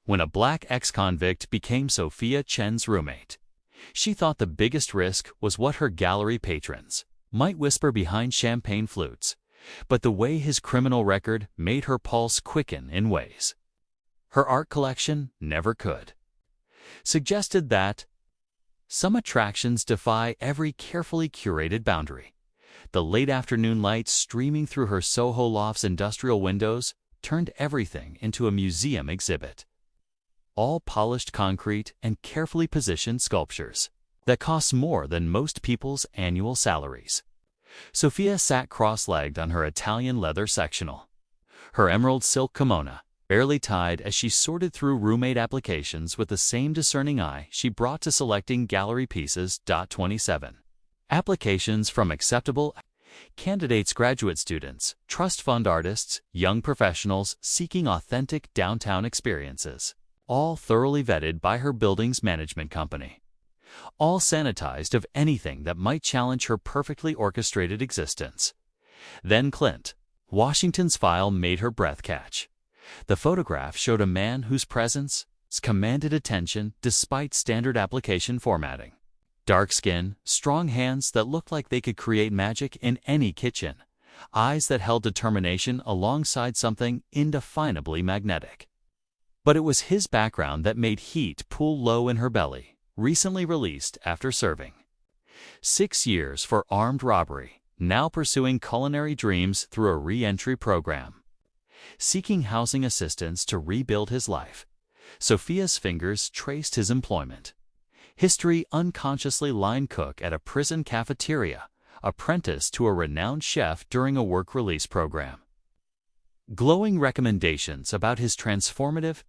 when a black ex-convict became Sophia Chen's roommate. She thought the biggest risk was what her gallery patrons might whisper behind champagne flutes, but the way his criminal record made her pulse quicken in ways her art collection never could. Suggested that some attractions defy every carefully curated boundary. The late afternoon light streaming through her Soho loft's industrial windows turned everything into a museum exhibit. All polished concrete and carefully positioned sculptures that cost more than most people's annual salaries. Sophia sat cross-legged on her Italian leather sectional, her emerald silk kimono barely tied as she sorted through roommate applications with the same discerning eye she brought to selecting gallery pieces. 27. Applications from acceptable candidates: graduate students, trust fund artists, young professionals seeking authentic downtown experiences, all thoroughly vetted by her building's management company, all sanitized of anything that might challenge her perfectly orchestrated existence. Then Clint Washington's file made her breath catch. The photograph showed a man whose presence commanded attention despite standard application formatting. Dark skin, strong hands that looked like they could create magic in any kitchen, eyes that held determination alongside something indefinably magnetic. But it was his background that made heat pool low in her belly, recently released after serving 6 years for armed robbery, now pursuing culinary dreams through a re-entry program. Seeking housing assistance to rebuild his life, Sophia's fingers traced his employment history: unconsciously line cook at a prison cafeteria, apprentice to a renowned chef during a work release program. Glowing recommendations about his transformative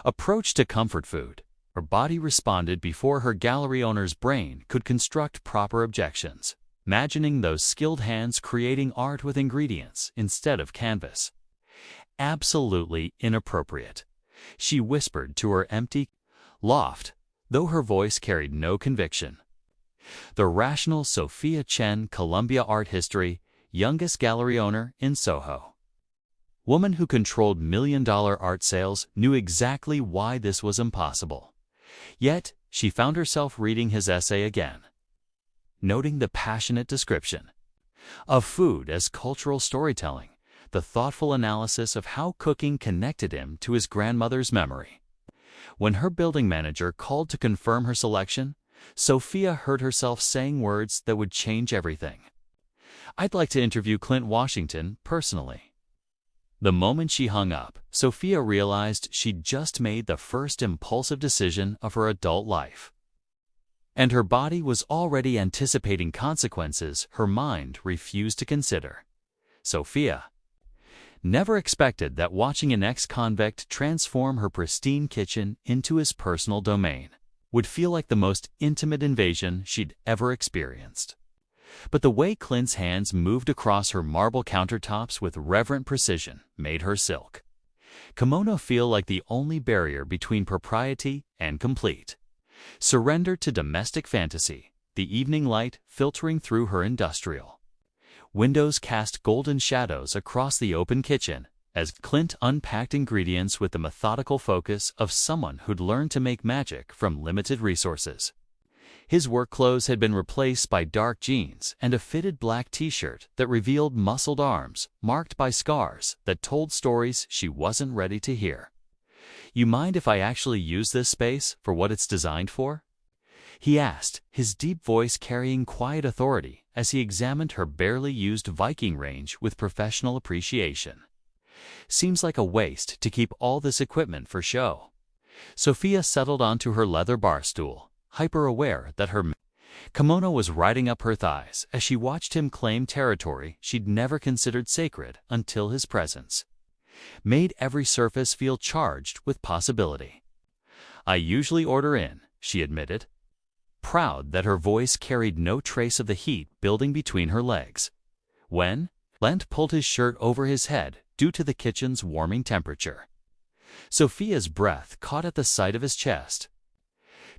approach to comfort food. Her body responded before her gallery owner's brain could construct proper objections, imagining those skilled hands creating art with ingredients instead of canvas. Absolutely inappropriate, she whispered to her empty loft, though her voice carried no conviction. The rational Sophia Chen, Columbia Art History, youngest gallery owner in Soho. Woman who controlled million-dollar art sales, knew exactly why this was impossible. Yet, she found herself reading his essay again, noting the passionate description of food as cultural storytelling, the thoughtful analysis of how cooking connected him to his grandmother's memory. When her building manager called to confirm her selection, Sophia heard herself saying words that would change everything. "I'd like to interview Clint Washington personally." The moment she hung up, Sophia realized she'd just made the first impulsive decision of her adult life. And her body was already anticipating consequences her mind refused to consider. Sophia never expected that watching an ex-convict transform her pristine kitchen into his personal domain would feel like the most intimate invasion she'd ever experienced. But the way Clint's hands moved across her marble countertops with reverent precision made her silk kimono feel like the only barrier between propriety and complete surrender to domestic fantasy. The evening light filtering through her industrial windows cast golden shadows across the open kitchen as Clint unpacked ingredients with the methodical focus of someone who'd learned to make magic from limited resources. His work clothes had been replaced by dark jeans and a fitted black t-shirt that revealed muscled arms marked by scars that told stories she wasn't ready to hear. "You mind if I actually use this space for what it's designed for?" he asked, his deep voice carrying quiet authority as he examined her barely used Viking range with professional appreciation. "Seems like a waste to keep all this equipment for show." Sophia settled onto her leather bar stool, hyper-aware that her kimono was riding up her thighs as she watched him claim territory she'd never considered sacred until his presence made every surface feel charged with possibility. "I usually order in," she admitted, proud that her voice carried no trace of the heat building between her legs. When Clint pulled his shirt over his head due to the kitchen's warming temperature, Sophia's breath caught at the sight of his chest.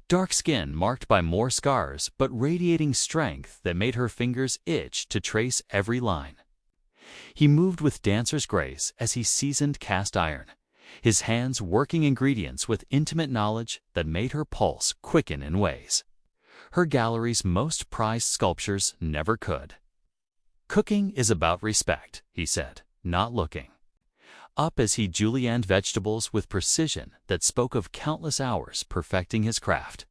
Dark skin marked by more scars but radiating strength that made her fingers itch to trace every line. He moved with dancer's grace as he seasoned cast iron, his hands working ingredients with intimate knowledge that made her pulse quicken in ways her gallery's most prized sculptures never could. "Cooking is about respect," he said, not looking up as he julienned vegetables with precision that spoke of countless hours perfecting his craft.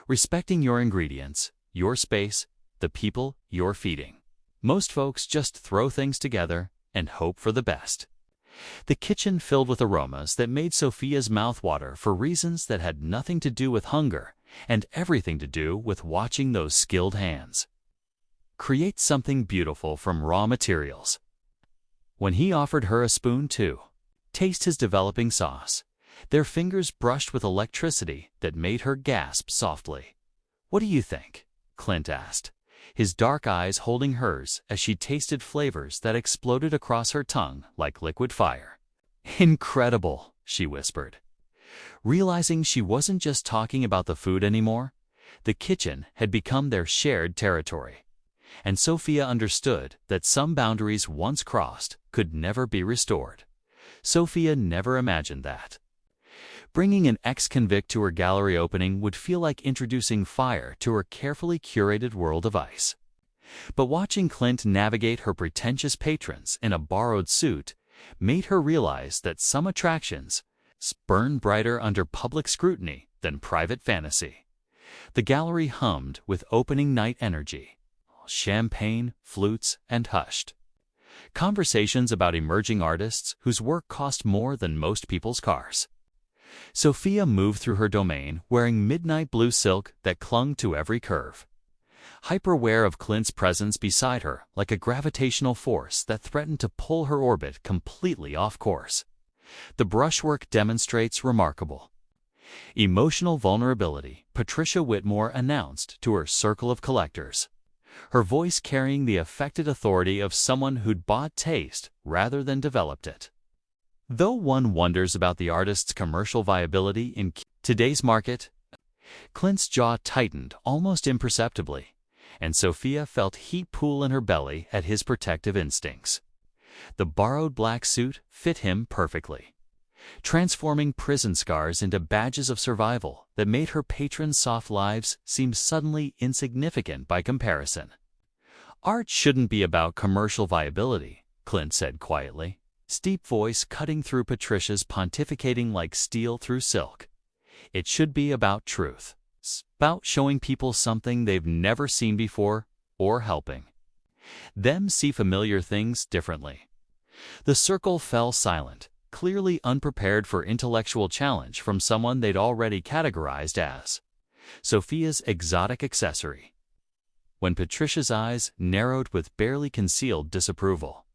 "Respecting your ingredients, your space, the people you're feeding. Most folks just throw things together and hope for the best." The kitchen filled with aromas that made Sophia's mouth water for reasons that had nothing to do with hunger and everything to do with watching those skilled hands create something beautiful from raw materials. When he offered her a spoon to taste his developing sauce, their fingers brushed with electricity that made her gasp softly. "What do you think?" Clint asked, his dark eyes holding hers as she tasted flavors that exploded across her tongue like liquid fire. "Incredible," she whispered, realizing she wasn't just talking about the food anymore. The kitchen had become their shared territory, and Sophia understood that some boundaries once crossed could never be restored. Sophia never imagined that bringing an ex-convict to her gallery opening would feel like introducing fire to her carefully curated world of ice. But watching Clint navigate her pretentious patrons in a borrowed suit made her realize that some attractions burn brighter under public scrutiny than private fantasy. The gallery hummed with opening night energy, champagne, flutes, and hushed conversations about emerging artists whose work cost more than most people's cars. Sophia moved through her domain wearing midnight blue silk that clung to every curve, hyper-aware of Clint's presence beside her like a gravitational force that threatened to pull her orbit completely off course. The brushwork demonstrates remarkable emotional vulnerability, Patricia Whitmore announced to her circle of collectors, her voice carrying the affected authority of someone who'd bought taste rather than developed it. Though one wonders about the artist's commercial viability in today's market, Clint's jaw tightened almost imperceptibly, and Sophia felt heat pool in her belly at his protective instincts. The borrowed black suit fit him perfectly, transforming prison scars into badges of survival that made her patrons' soft lives seem suddenly insignificant by comparison. "Art shouldn't be about commercial viability," Clint said quietly, steep voice cutting through Patricia's pontificating like steel through silk. "It should be about truth, about showing people something they've never seen before or helping them see familiar things differently." The circle fell silent, clearly unprepared for intellectual challenge from someone they'd already categorized as Sophia's exotic accessory. When Patricia's eyes narrowed with barely concealed disapproval,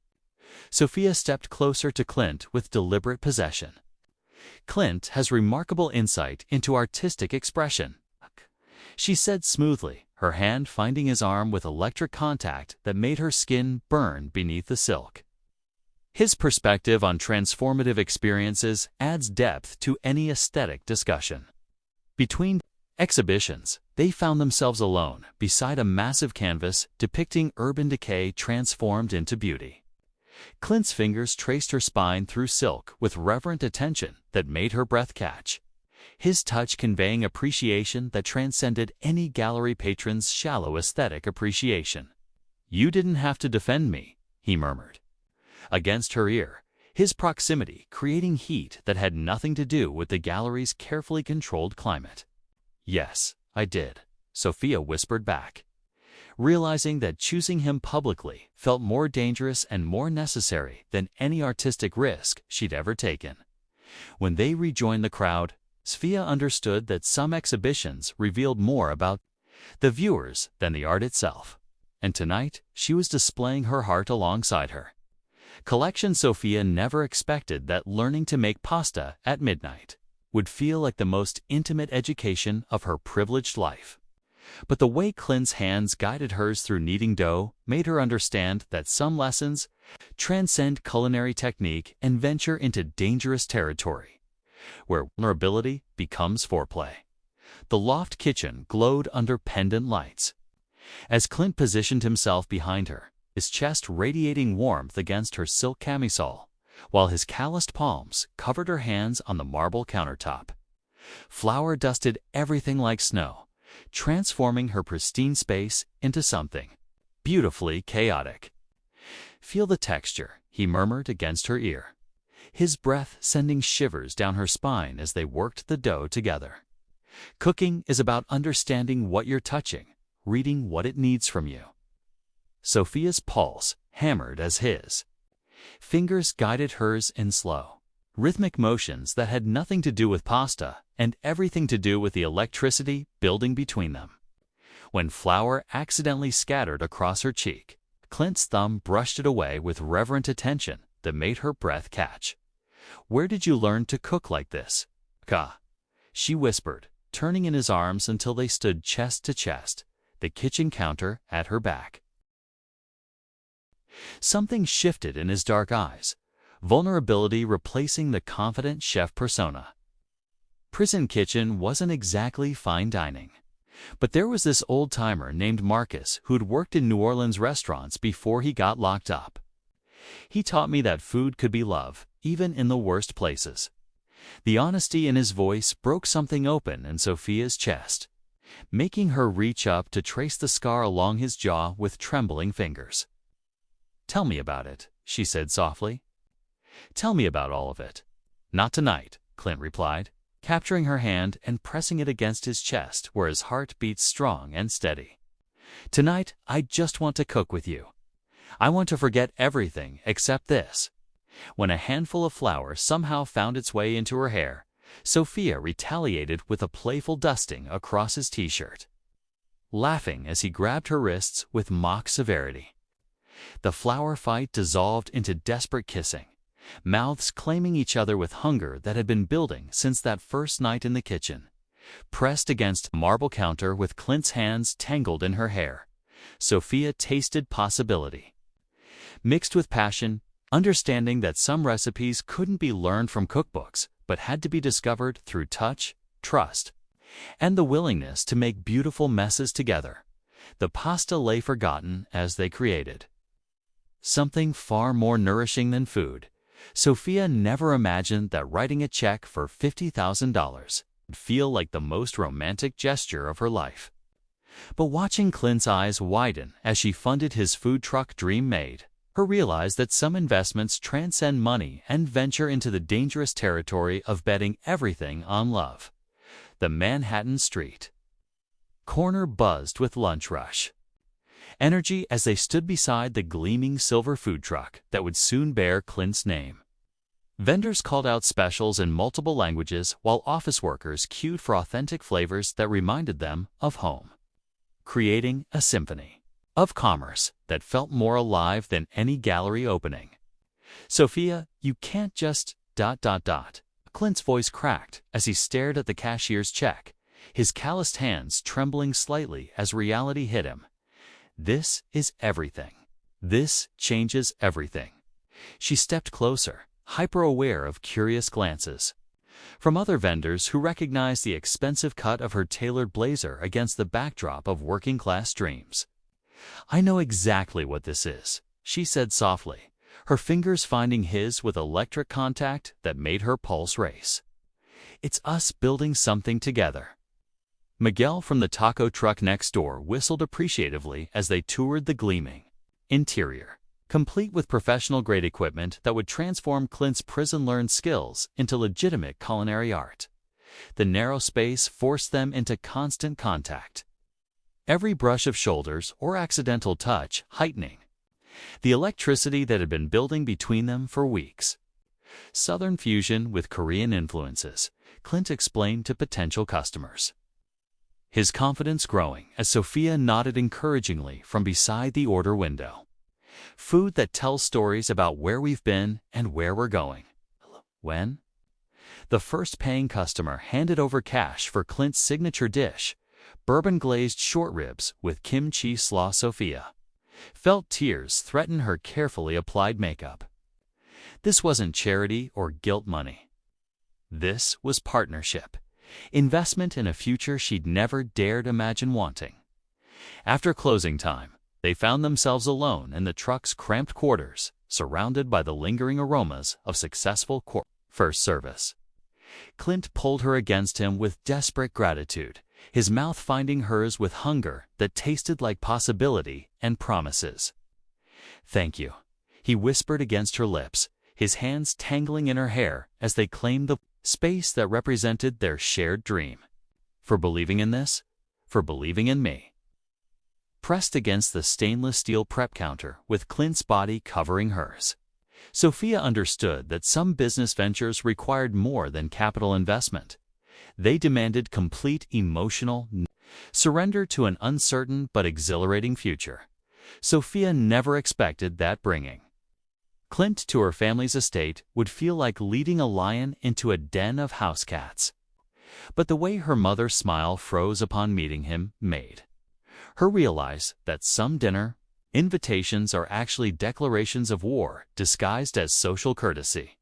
Sophia stepped closer to Clint with deliberate possession. "Clint has remarkable insight into artistic expression," she said smoothly, her hand finding his arm with electric contact that made her skin burn beneath the silk. "His perspective on transformative experiences adds depth to any aesthetic discussion." Between exhibitions, they found themselves alone beside a massive canvas depicting urban decay transformed into beauty. Clint's fingers traced her spine through silk with reverent attention that made her breath catch, his touch conveying appreciation that transcended any gallery patron's shallow aesthetic appreciation. "You didn't have to defend me," he murmured against her ear, his proximity creating heat that had nothing to do with the gallery's carefully controlled climate. "Yes, I did," Sophia whispered back, realizing that choosing him publicly felt more dangerous and more necessary than any artistic risk she'd ever taken. When they rejoined the crowd, Sophia understood that some exhibitions revealed more about the viewers than the art itself, and tonight she was displaying her heart alongside her collection. Sophia never expected that learning to make pasta at midnight would feel like the most intimate education of her privileged life. But the way Clint's hands guided hers through kneading dough made her understand that some lessons transcend culinary technique and venture into dangerous territory, where vulnerability becomes foreplay. The loft kitchen glowed under pendant lights. As Clint positioned himself behind her, his chest radiating warmth against her silk camisole, while his calloused palms covered her hands on the marble countertop. Flour dusted everything like snow, transforming her pristine space into something beautifully chaotic. "Feel the texture," he murmured against her ear, his breath sending shivers down her spine as they worked the dough together. Cooking is about understanding what you're touching, reading what it needs from you. Sophia's pulse hammered as his. Fingers guided hers in slow, rhythmic motions that had nothing to do with pasta and everything to do with the electricity building between them. When flour accidentally scattered across her cheek, Clint's thumb brushed it away with reverent attention that made her breath catch. "Where did you learn to cook like this, Ka?" she whispered, turning in his arms until they stood chest to chest, the kitchen counter at her back. Something shifted in his dark eyes, vulnerability replacing the confident chef persona. Prison Kitchen wasn't exactly fine dining, but there was this old-timer named Marcus who'd worked in New Orleans restaurants before he got locked up. "He taught me that food could be love, even in the worst places." The honesty in his voice broke something open in Sophia's chest, making her reach up to trace the scar along his jaw with trembling fingers. "Tell me about it," she said softly. "Tell me about all of it." "Not tonight," Clint replied, capturing her hand and pressing it against his chest where his heart beat strong and steady. "Tonight, I just want to cook with you. I want to forget everything except this." When a handful of flour somehow found its way into her hair, Sophia retaliated with a playful dusting across his t-shirt, laughing as he grabbed her wrists with mock severity. The flour fight dissolved into desperate kissing, mouths claiming each other with hunger that had been building since that first night in the kitchen. Pressed against the marble counter with Clint's hands tangled in her hair, Sophia tasted possibility. Mixed with passion, understanding that some recipes couldn't be learned from cookbooks but had to be discovered through touch, trust, and the willingness to make beautiful messes together, the pasta lay forgotten as they created something far more nourishing than food. Sophia never imagined that writing a check for $50,000 would feel like the most romantic gesture of her life. But watching Clint's eyes widen as she funded his food truck dream made her realize that some investments transcend money and venture into the dangerous territory of betting everything on love. The Manhattan Street corner buzzed with lunch rush energy as they stood beside the gleaming silver food truck that would soon bear Clint's name. Vendors called out specials in multiple languages while office workers queued for authentic flavors that reminded them of home, creating a symphony of commerce that felt more alive than any gallery opening. "Sophia, you can't just ... Clint's voice cracked as he stared at the cashier's check, his calloused hands trembling slightly as reality hit him. "This is everything. This changes everything." She stepped closer, hyper-aware of curious glances from other vendors who recognized the expensive cut of her tailored blazer against the backdrop of working-class dreams. "I know exactly what this is," she said softly, her fingers finding his with electric contact that made her pulse race. "It's us building something together." Miguel from the taco truck next door whistled appreciatively as they toured the gleaming interior, complete with professional-grade equipment that would transform Clint's prison-learned skills into legitimate culinary art. The narrow space forced them into constant contact, every brush of shoulders or accidental touch heightening the electricity that had been building between them for weeks. "Southern fusion with Korean influences," Clint explained to potential customers, his confidence growing as Sophia nodded encouragingly from beside the order window. "Food that tells stories about where we've been and where we're going." When the first paying customer handed over cash for Clint's signature dish, bourbon-glazed short ribs with kimchi slaw, Sophia felt tears threaten her carefully applied makeup. This wasn't charity or guilt money. This was partnership, investment in a future she'd never dared imagine wanting. After closing time, they found themselves alone in the truck's cramped quarters, surrounded by the lingering aromas of successful first service. Clint pulled her against him with desperate gratitude, his mouth finding hers with hunger that tasted like possibility and promises. "Thank you," he whispered against her lips, his hands tangling in her hair as they claimed the space that represented their shared dream. "For believing in this, for believing in me." Pressed against the stainless steel prep counter with Clint's body covering hers, Sophia understood that some business ventures required more than capital investment. They demanded complete emotional surrender to an uncertain but exhilarating future. Sophia never expected that bringing Clint to her family's estate would feel like leading a lion into a den of house cats. But the way her mother's smile froze upon meeting him made her realize that some dinner invitations are actually declarations of war disguised as social courtesy.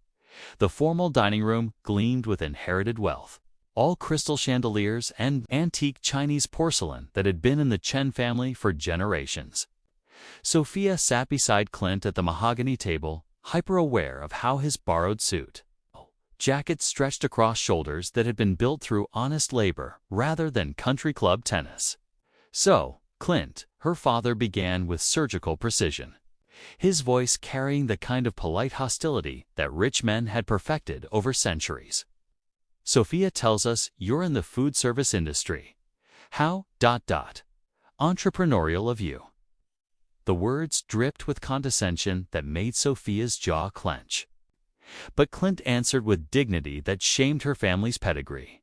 The formal dining room gleamed with inherited wealth, all crystal chandeliers and antique Chinese porcelain that had been in the Chen family for generations. Sophia sat beside Clint at the mahogany table, hyper-aware of how his borrowed suit jacket stretched across shoulders that had been built through honest labor rather than country club tennis. "So, Clint," her father began with surgical precision, his voice carrying the kind of polite hostility that rich men had perfected over centuries. "Sophia tells us you're in the food service industry. How, entrepreneurial of you." The words dripped with condescension that made Sophia's jaw clench. But Clint answered with dignity that shamed her family's pedigree.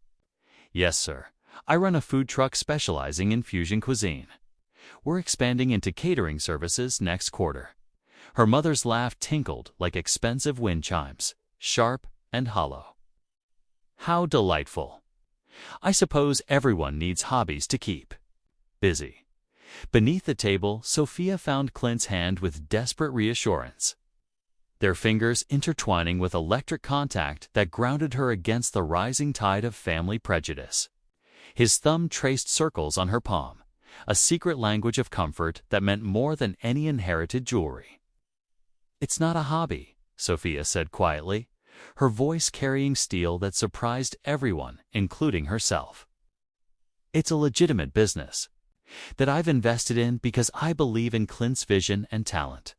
"Yes, sir. I run a food truck specializing in fusion cuisine. We're expanding into catering services next quarter." Her mother's laugh tinkled like expensive wind chimes, sharp and hollow. "How delightful. I suppose everyone needs hobbies to keep busy." Beneath the table, Sophia found Clint's hand with desperate reassurance, their fingers intertwining with electric contact that grounded her against the rising tide of family prejudice. His thumb traced circles on her palm, a secret language of comfort that meant more than any inherited jewelry. "It's not a hobby," Sophia said quietly, her voice carrying steel that surprised everyone, including herself. "It's a legitimate business that I've invested in because I believe in Clint's vision and talent."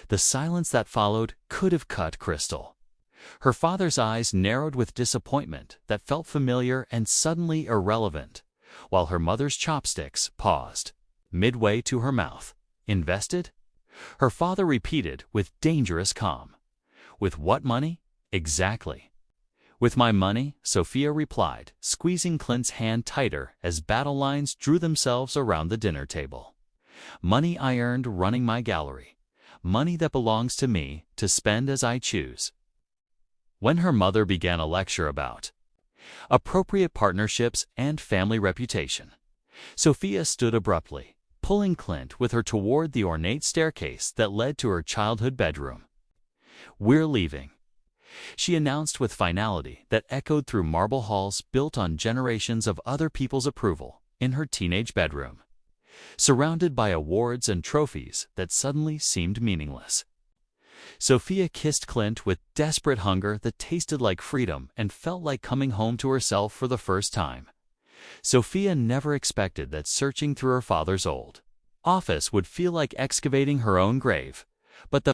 The silence that followed could have cut crystal. Her father's eyes narrowed with disappointment that felt familiar and suddenly irrelevant, while her mother's chopsticks paused midway to her mouth. "Invested?" Her father repeated with dangerous calm. "With what money? Exactly." "With my money," Sophia replied, squeezing Clint's hand tighter as battle lines drew themselves around the dinner table. "Money I earned running my gallery. Money that belongs to me to spend as I choose." When her mother began a lecture about appropriate partnerships and family reputation, Sophia stood abruptly, pulling Clint with her toward the ornate staircase that led to her childhood bedroom. "We're leaving," she announced with finality that echoed through marble halls built on generations of other people's approval in her teenage bedroom, surrounded by awards and trophies that suddenly seemed meaningless. Sophia kissed Clint with desperate hunger that tasted like freedom and felt like coming home to herself for the first time. Sophia never expected that searching through her father's old office would feel like excavating her own grave, but the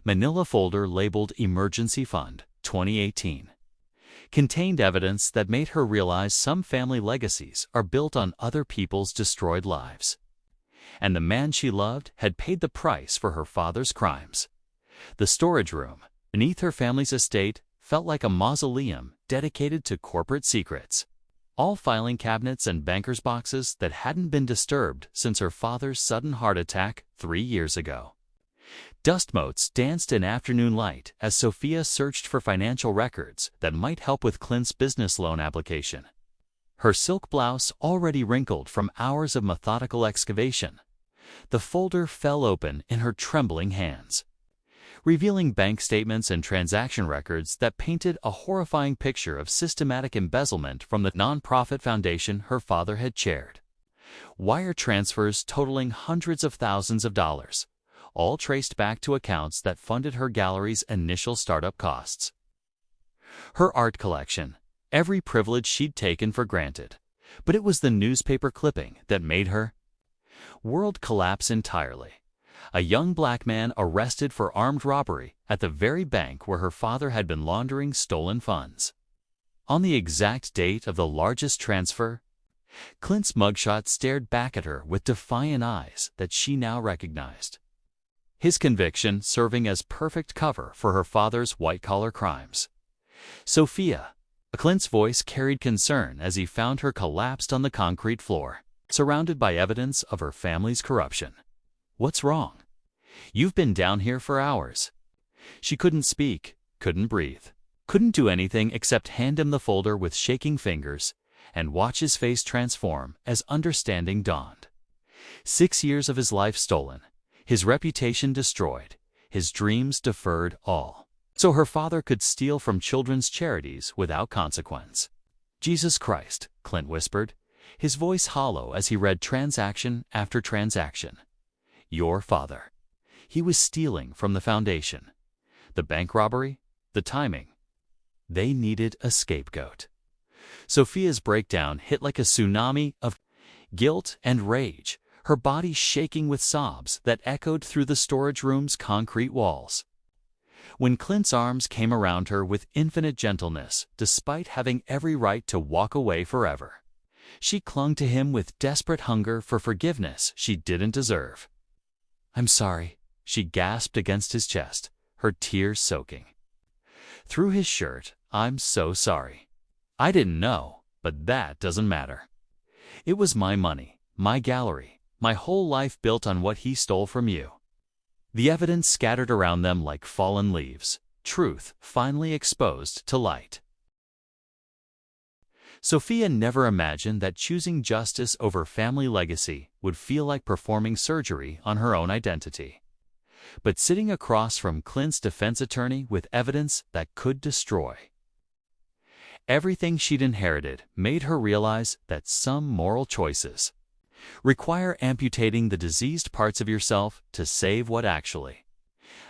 manila folder labeled Emergency Fund 2018 contained evidence that made her realize some family legacies are built on other people's destroyed lives. And the man she loved had paid the price for her father's crimes. The storage room beneath her family's estate felt like a mausoleum dedicated to corporate secrets. All filing cabinets and banker's boxes that hadn't been disturbed since her father's sudden heart attack 3 years ago. Dust motes danced in afternoon light as Sophia searched for financial records that might help with Clint's business loan application. Her silk blouse already wrinkled from hours of methodical excavation. The folder fell open in her trembling hands, revealing bank statements and transaction records that painted a horrifying picture of systematic embezzlement from the nonprofit foundation her father had chaired. Wire transfers totaling hundreds of thousands of dollars, all traced back to accounts that funded her gallery's initial startup costs. Her art collection, every privilege she'd taken for granted, but it was the newspaper clipping that made her world collapse entirely. A young black man arrested for armed robbery at the very bank where her father had been laundering stolen funds. On the exact date of the largest transfer, Clint's mugshot stared back at her with defiant eyes that she now recognized. His conviction serving as perfect cover for her father's white-collar crimes. Sophia, Clint's voice carried concern as he found her collapsed on the concrete floor, surrounded by evidence of her family's corruption. What's wrong? You've been down here for hours. She couldn't speak, couldn't breathe, couldn't do anything except hand him the folder with shaking fingers and watch his face transform as understanding dawned. 6 years of his life stolen, his reputation destroyed, his dreams deferred, all so her father could steal from children's charities without consequence. Jesus Christ, Clint whispered, his voice hollow as he read transaction after transaction. Your father. He was stealing from the foundation. The bank robbery, the timing. They needed a scapegoat. Sophia's breakdown hit like a tsunami of guilt and rage, her body shaking with sobs that echoed through the storage room's concrete walls. When Clint's arms came around her with infinite gentleness, despite having every right to walk away forever, she clung to him with desperate hunger for forgiveness she didn't deserve. I'm sorry, she gasped against his chest, her tears soaking through his shirt. I'm so sorry. I didn't know, but that doesn't matter. It was my money, my gallery, my whole life built on what he stole from you. The evidence scattered around them like fallen leaves, truth finally exposed to light. Sophia never imagined that choosing justice over family legacy would feel like performing surgery on her own identity. But sitting across from Clint's defense attorney with evidence that could destroy everything she'd inherited made her realize that some moral choices require amputating the diseased parts of yourself to save what actually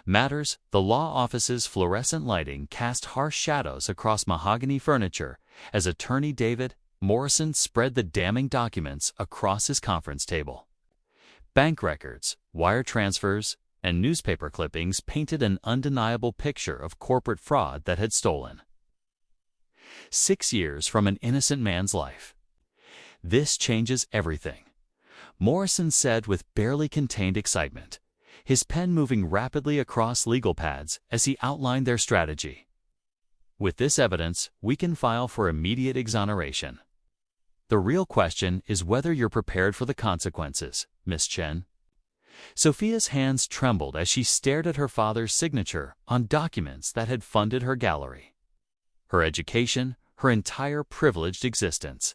matters. The law office's fluorescent lighting cast harsh shadows across mahogany furniture as attorney David Morrison spread the damning documents across his conference table. Bank records, wire transfers, and newspaper clippings painted an undeniable picture of corporate fraud that had stolen 6 years from an innocent man's life. This changes everything, Morrison said with barely contained excitement, his pen moving rapidly across legal pads as he outlined their strategy. With this evidence, we can file for immediate exoneration. The real question is whether you're prepared for the consequences, Miss Chen. Sophia's hands trembled as she stared at her father's signature on documents that had funded her gallery, her education, her entire privileged existence.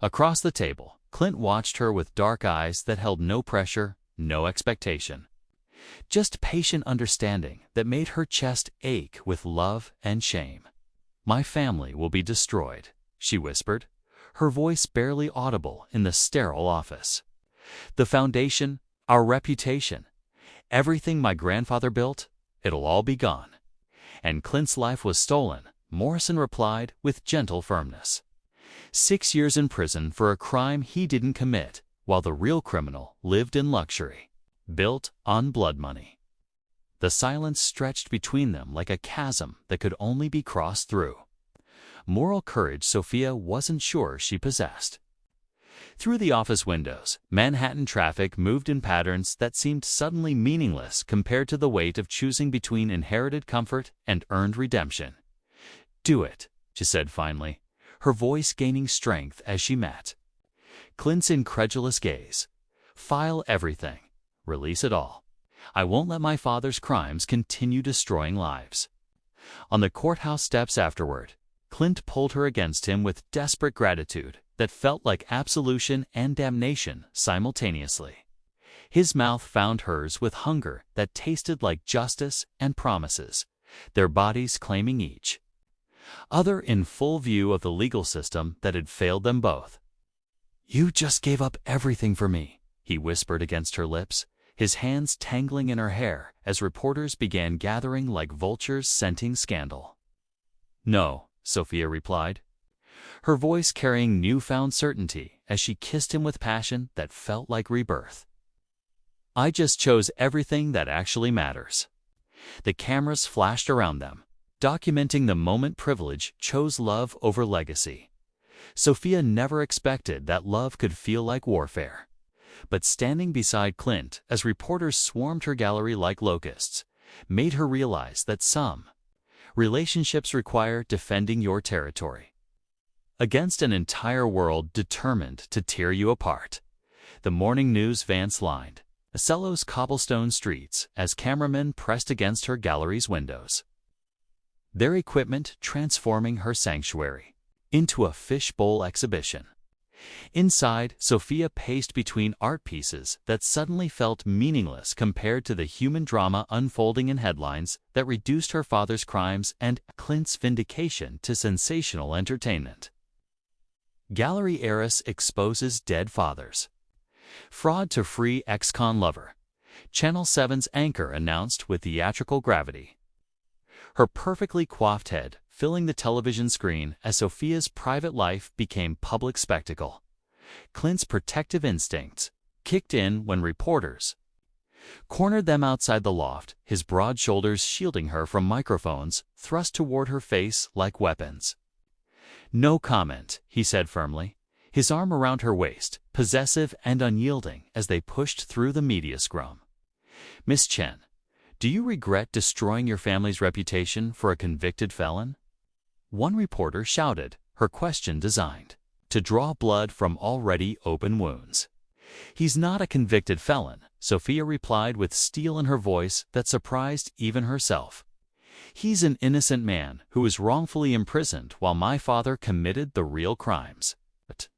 Across the table, Clint watched her with dark eyes that held no pressure, no expectation. Just patient understanding that made her chest ache with love and shame. My family will be destroyed, she whispered, her voice barely audible in the sterile office. The foundation, our reputation, everything my grandfather built, it'll all be gone. And Clint's life was stolen, Morrison replied with gentle firmness. 6 years in prison for a crime he didn't commit, while the real criminal lived in luxury, built on blood money. The silence stretched between them like a chasm that could only be crossed through. Moral courage Sophia wasn't sure she possessed. Through the office windows, Manhattan traffic moved in patterns that seemed suddenly meaningless compared to the weight of choosing between inherited comfort and earned redemption. Do it, she said finally, her voice gaining strength as she met Clint's incredulous gaze. File everything. Release it all. I won't let my father's crimes continue destroying lives. On the courthouse steps afterward, Clint pulled her against him with desperate gratitude that felt like absolution and damnation simultaneously. His mouth found hers with hunger that tasted like justice and promises, their bodies claiming each other in full view of the legal system that had failed them both. You just gave up everything for me, he whispered against her lips, his hands tangling in her hair as reporters began gathering like vultures scenting scandal. "No," Sophia replied, her voice carrying newfound certainty as she kissed him with passion that felt like rebirth. "I just chose everything that actually matters." The cameras flashed around them, documenting the moment privilege chose love over legacy. Sophia never expected that love could feel like warfare. But standing beside Clint as reporters swarmed her gallery like locusts made her realize that some relationships require defending your territory against an entire world determined to tear you apart. The morning news vans lined Ocello's cobblestone streets as cameramen pressed against her gallery's windows, their equipment transforming her sanctuary into a fishbowl exhibition. Inside, Sophia paced between art pieces that suddenly felt meaningless compared to the human drama unfolding in headlines that reduced her father's crimes and Clint's vindication to sensational entertainment. Gallery heiress exposes dead fathers. Fraud to free ex-con lover. Channel 7's anchor announced with theatrical gravity. Her perfectly coiffed head filling the television screen as Sophia's private life became public spectacle. Clint's protective instincts kicked in when reporters cornered them outside the loft, his broad shoulders shielding her from microphones thrust toward her face like weapons. "No comment," he said firmly, his arm around her waist, possessive and unyielding as they pushed through the media scrum. "Miss Chen, do you regret destroying your family's reputation for a convicted felon?" One reporter shouted, her question designed to draw blood from already open wounds. "He's not a convicted felon," Sophia replied with steel in her voice that surprised even herself. "He's an innocent man who was wrongfully imprisoned while my father committed the real crimes.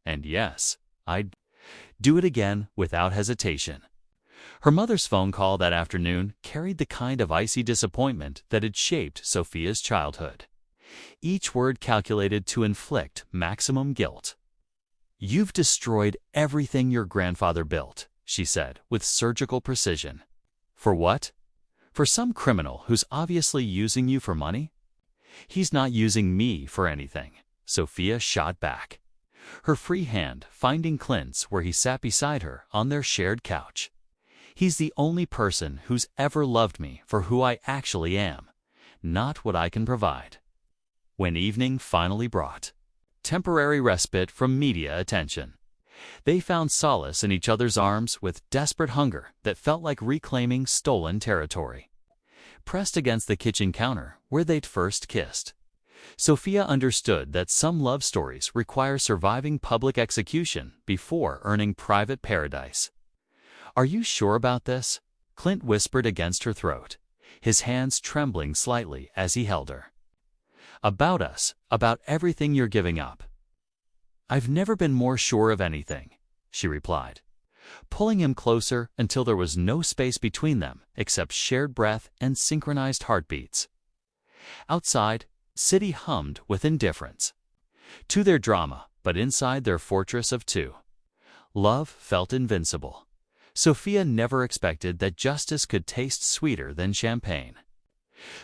And yes, I'd do it again without hesitation." Her mother's phone call that afternoon carried the kind of icy disappointment that had shaped Sophia's childhood. Each word calculated to inflict maximum guilt. "You've destroyed everything your grandfather built," she said with surgical precision. "For what? For some criminal who's obviously using you for money?" "He's not using me for anything," Sophia shot back, her free hand finding Clint's where he sat beside her on their shared couch. "He's the only person who's ever loved me for who I actually am, not what I can provide." When evening finally brought temporary respite from media attention, they found solace in each other's arms with desperate hunger that felt like reclaiming stolen territory. Pressed against the kitchen counter where they'd first kissed, Sophia understood that some love stories require surviving public execution before earning private paradise. "Are you sure about this?" Clint whispered against her throat, his hands trembling slightly as he held her. "About us, about everything you're giving up." "I've never been more sure of anything," she replied, pulling him closer until there was no space between them except shared breath and synchronized heartbeats. Outside, city hummed with indifference to their drama, but inside their fortress of two, love felt invincible. Sophia never expected that justice could taste sweeter than champagne.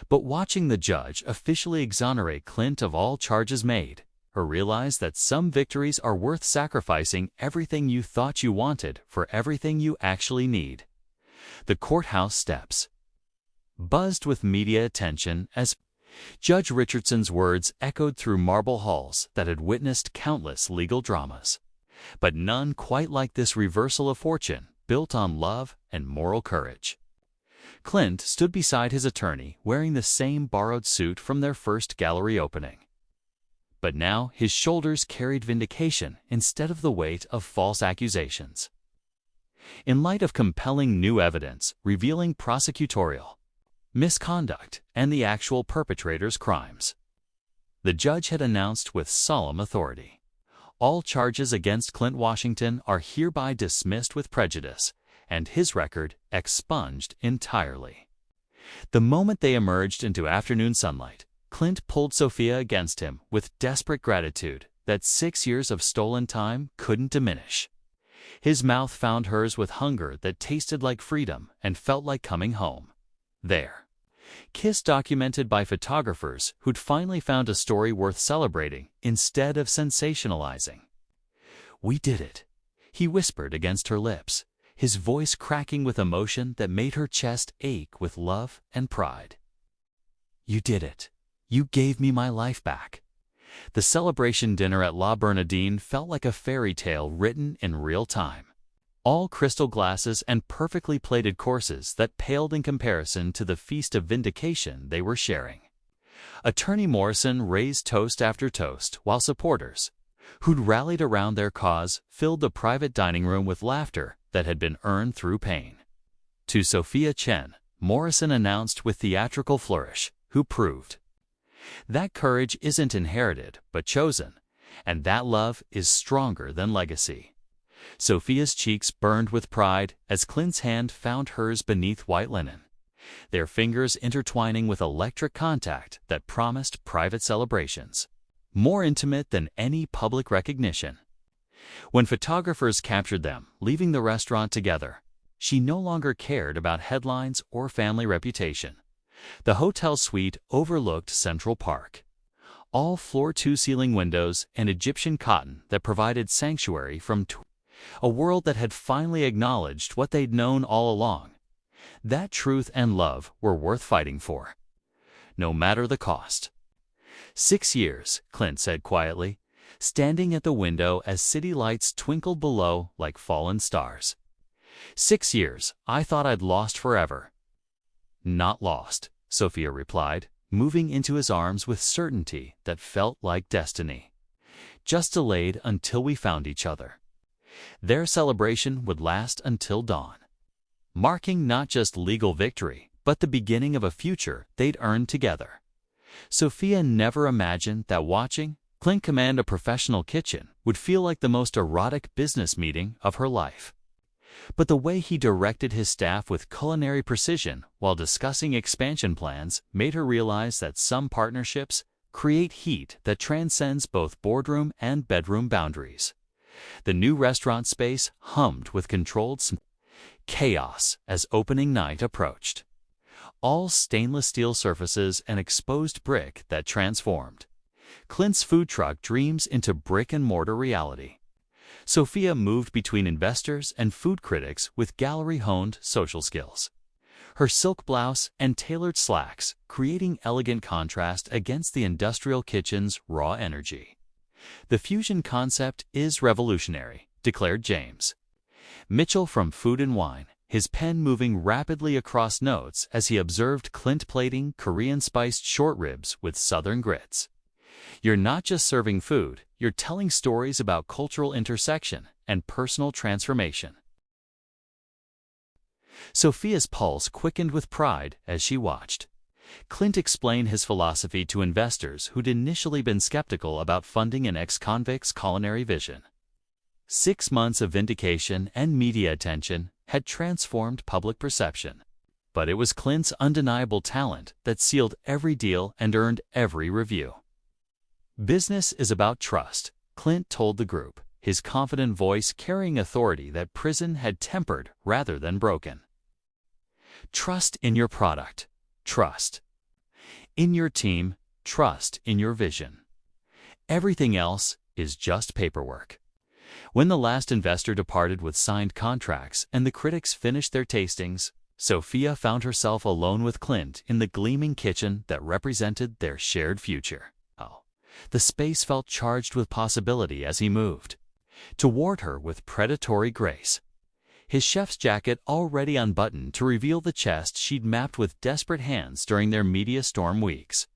But watching the judge officially exonerate Clint of all charges made her realize that some victories are worth sacrificing everything you thought you wanted for everything you actually need. The courthouse steps buzzed with media attention as Judge Richardson's words echoed through marble halls that had witnessed countless legal dramas, but none quite like this reversal of fortune built on love and moral courage. Clint stood beside his attorney wearing the same borrowed suit from their first gallery opening. But now his shoulders carried vindication instead of the weight of false accusations. In light of compelling new evidence revealing prosecutorial misconduct and the actual perpetrator's crimes, the judge had announced with solemn authority, "All charges against Clint Washington are hereby dismissed with prejudice, and his record expunged entirely." The moment they emerged into afternoon sunlight, Clint pulled Sophia against him with desperate gratitude that 6 years of stolen time couldn't diminish. His mouth found hers with hunger that tasted like freedom and felt like coming home. There. Kiss documented by photographers who'd finally found a story worth celebrating instead of sensationalizing. "We did it," he whispered against her lips, his voice cracking with emotion that made her chest ache with love and pride. "You did it. You gave me my life back." The celebration dinner at La Bernardine felt like a fairy tale written in real time. All crystal glasses and perfectly plated courses that paled in comparison to the feast of vindication they were sharing. Attorney Morrison raised toast after toast while supporters, who'd rallied around their cause, filled the private dining room with laughter that had been earned through pain. To Sophia Chen, Morrison announced with theatrical flourish, who proved that courage isn't inherited but chosen, and that love is stronger than legacy. Sophia's cheeks burned with pride as Clint's hand found hers beneath white linen, their fingers intertwining with electric contact that promised private celebrations, more intimate than any public recognition. When photographers captured them leaving the restaurant together, she no longer cared about headlines or family reputation. The hotel suite overlooked Central Park, all floor-to-ceiling windows and Egyptian cotton that provided sanctuary from a world that had finally acknowledged what they'd known all along, that truth and love were worth fighting for, no matter the cost. 6 years, Clint said quietly, standing at the window as city lights twinkled below like fallen stars. 6 years, I thought I'd lost forever. Not lost, Sophia replied, moving into his arms with certainty that felt like destiny. Just delayed until we found each other. Their celebration would last until dawn, marking not just legal victory, but the beginning of a future they'd earned together. Sophia never imagined that watching Clint command a professional kitchen would feel like the most erotic business meeting of her life. But the way he directed his staff with culinary precision while discussing expansion plans made her realize that some partnerships create heat that transcends both boardroom and bedroom boundaries. The new restaurant space hummed with controlled chaos as opening night approached. All stainless steel surfaces and exposed brick that transformed Clint's food truck dreams into brick-and-mortar reality. Sophia moved between investors and food critics with gallery-honed social skills. Her silk blouse and tailored slacks creating elegant contrast against the industrial kitchen's raw energy. "The fusion concept is revolutionary," declared James Mitchell from Food and Wine, his pen moving rapidly across notes as he observed Clint plating Korean-spiced short ribs with southern grits. "You're not just serving food, you're telling stories about cultural intersection and personal transformation." Sophia's pulse quickened with pride as she watched. Clint explained his philosophy to investors who'd initially been skeptical about funding an ex-convict's culinary vision. 6 months of vindication and media attention had transformed public perception, but it was Clint's undeniable talent that sealed every deal and earned every review. "Business is about trust," Clint told the group, his confident voice carrying authority that prison had tempered rather than broken. "Trust in your product. Trust in your team. Trust in your vision. Everything else is just paperwork." When the last investor departed with signed contracts and the critics finished their tastings, Sophia found herself alone with Clint in the gleaming kitchen that represented their shared future. The space felt charged with possibility as he moved toward her with predatory grace, his chef's jacket already unbuttoned to reveal the chest she'd mapped with desperate hands during their media storm weeks.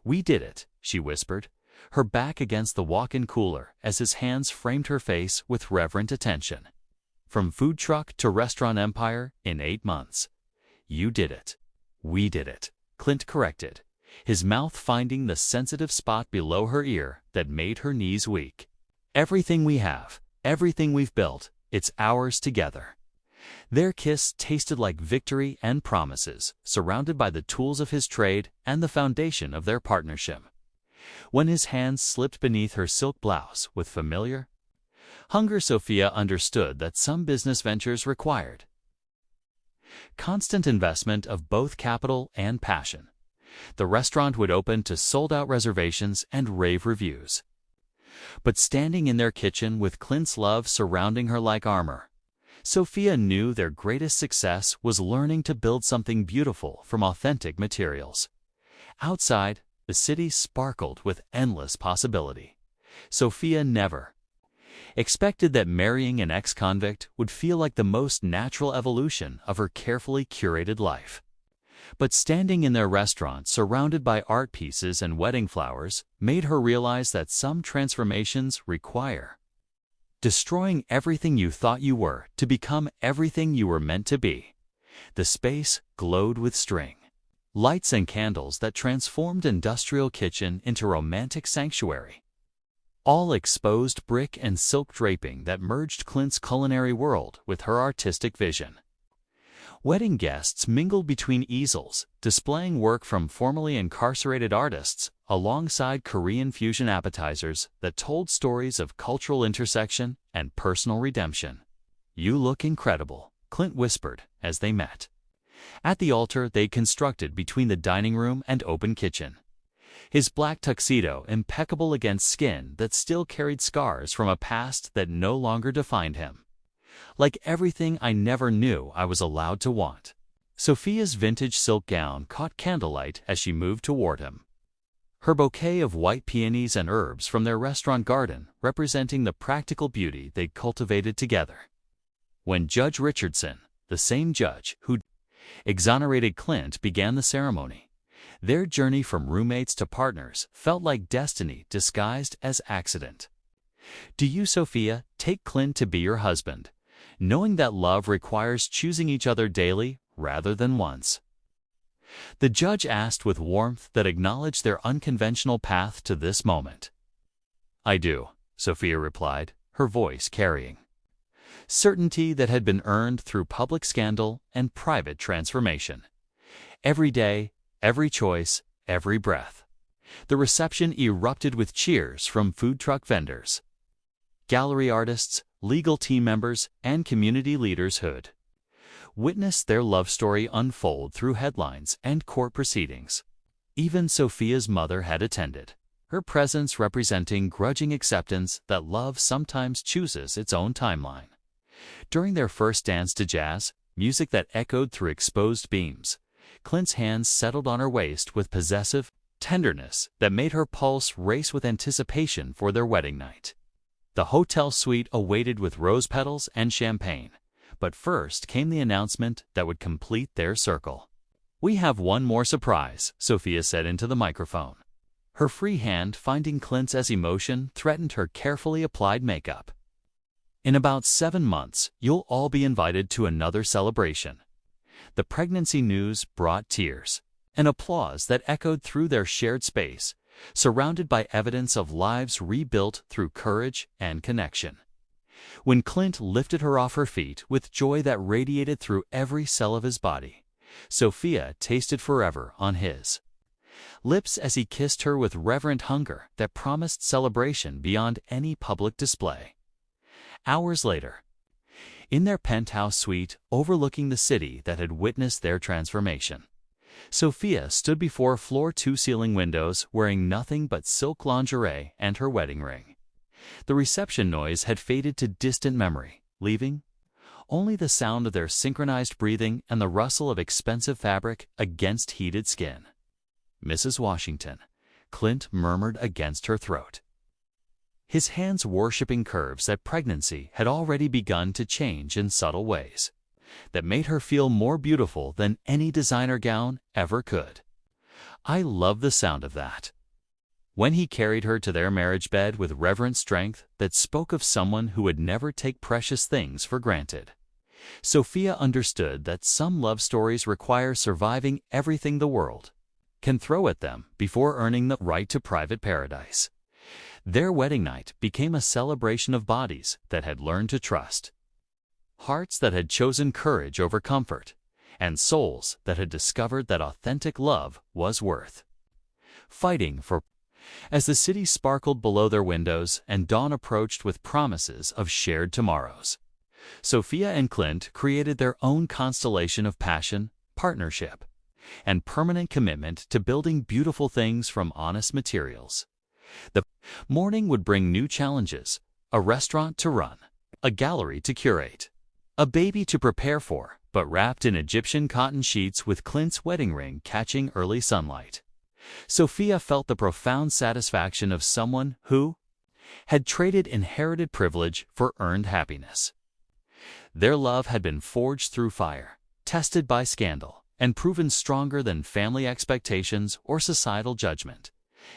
"We did it," she whispered, her back against the walk-in cooler as his hands framed her face with reverent attention. "From food truck to restaurant empire in 8 months. You did it." "We did it," Clint corrected, his mouth finding the sensitive spot below her ear that made her knees weak. "Everything we have, everything we've built, it's ours together." Their kiss tasted like victory and promises, surrounded by the tools of his trade and the foundation of their partnership. When his hands slipped beneath her silk blouse with familiar Hunger. Sophia understood that some business ventures required constant investment of both capital and passion. The restaurant would open to sold-out reservations and rave reviews. But standing in their kitchen with Clint's love surrounding her like armor, Sophia knew their greatest success was learning to build something beautiful from authentic materials. Outside, the city sparkled with endless possibility. Sophia never expected that marrying an ex-convict would feel like the most natural evolution of her carefully curated life. But standing in their restaurant surrounded by art pieces and wedding flowers made her realize that some transformations require destroying everything you thought you were to become everything you were meant to be. The space glowed with string lights and candles that transformed industrial kitchen into romantic sanctuary. All exposed brick and silk draping that merged Clint's culinary world with her artistic vision. Wedding guests mingled between easels, displaying work from formerly incarcerated artists, alongside Korean fusion appetizers that told stories of cultural intersection and personal redemption. "You look incredible," Clint whispered as they met. At the altar they constructed between the dining room and open kitchen. His black tuxedo impeccable against skin that still carried scars from a past that no longer defined him. "Like everything I never knew I was allowed to want." Sophia's vintage silk gown caught candlelight as she moved toward him. Her bouquet of white peonies and herbs from their restaurant garden representing the practical beauty they'd cultivated together. When Judge Richardson, the same judge who'd exonerated Clint, began the ceremony, their journey from roommates to partners felt like destiny disguised as accident. "Do you, Sophia, take Clint to be your husband, knowing that love requires choosing each other daily rather than once?" The judge asked with warmth that acknowledged their unconventional path to this moment. "I do," Sophia replied, her voice carrying certainty that had been earned through public scandal and private transformation. Every day, every choice, every breath. The reception erupted with cheers from food truck vendors, gallery artists, legal team members, and community leaders who'd witnessed their love story unfold through headlines and court proceedings. Even Sophia's mother had attended, her presence representing grudging acceptance that love sometimes chooses its own timeline. During their first dance to jazz, music that echoed through exposed beams, Clint's hands settled on her waist with possessive tenderness that made her pulse race with anticipation for their wedding night. The hotel suite awaited with rose petals and champagne, but first came the announcement that would complete their circle. "We have one more surprise," Sophia said into the microphone. Her free hand finding Clint's as emotion threatened her carefully applied makeup. "In about 7 months, you'll all be invited to another celebration." The pregnancy news brought tears and applause that echoed through their shared space, surrounded by evidence of lives rebuilt through courage and connection. When Clint lifted her off her feet with joy that radiated through every cell of his body, Sophia tasted forever on his lips as he kissed her with reverent hunger that promised celebration beyond any public display. Hours later, in their penthouse suite overlooking the city that had witnessed their transformation, Sophia stood before floor-to-ceiling windows wearing nothing but silk lingerie and her wedding ring. The reception noise had faded to distant memory, leaving only the sound of their synchronized breathing and the rustle of expensive fabric against heated skin. "Mrs. Washington," Clint murmured against her throat, his hands worshipping curves that pregnancy had already begun to change in subtle ways that made her feel more beautiful than any designer gown ever could. "I love the sound of that." When he carried her to their marriage bed with reverent strength that spoke of someone who would never take precious things for granted, Sophia understood that some love stories require surviving everything the world can throw at them before earning the right to private paradise. Their wedding night became a celebration of bodies that had learned to trust, hearts that had chosen courage over comfort, and souls that had discovered that authentic love was worth fighting for. As the city sparkled below their windows and dawn approached with promises of shared tomorrows, Sophia and Clint created their own constellation of passion, partnership, and permanent commitment to building beautiful things from honest materials. The morning would bring new challenges: a restaurant to run, a gallery to curate, a baby to prepare for, but wrapped in Egyptian cotton sheets with Clint's wedding ring catching early sunlight. Sophia felt the profound satisfaction of someone who had traded inherited privilege for earned happiness. Their love had been forged through fire, tested by scandal, and proven stronger than family expectations or societal judgment.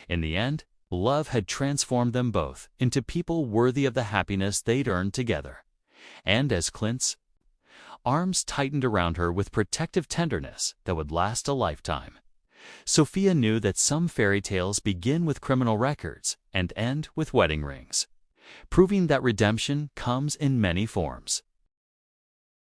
In the end, love had transformed them both into people worthy of the happiness they'd earned together. And as Clint's arms tightened around her with protective tenderness that would last a lifetime, Sophia knew that some fairy tales begin with criminal records and end with wedding rings, proving that redemption comes in many forms.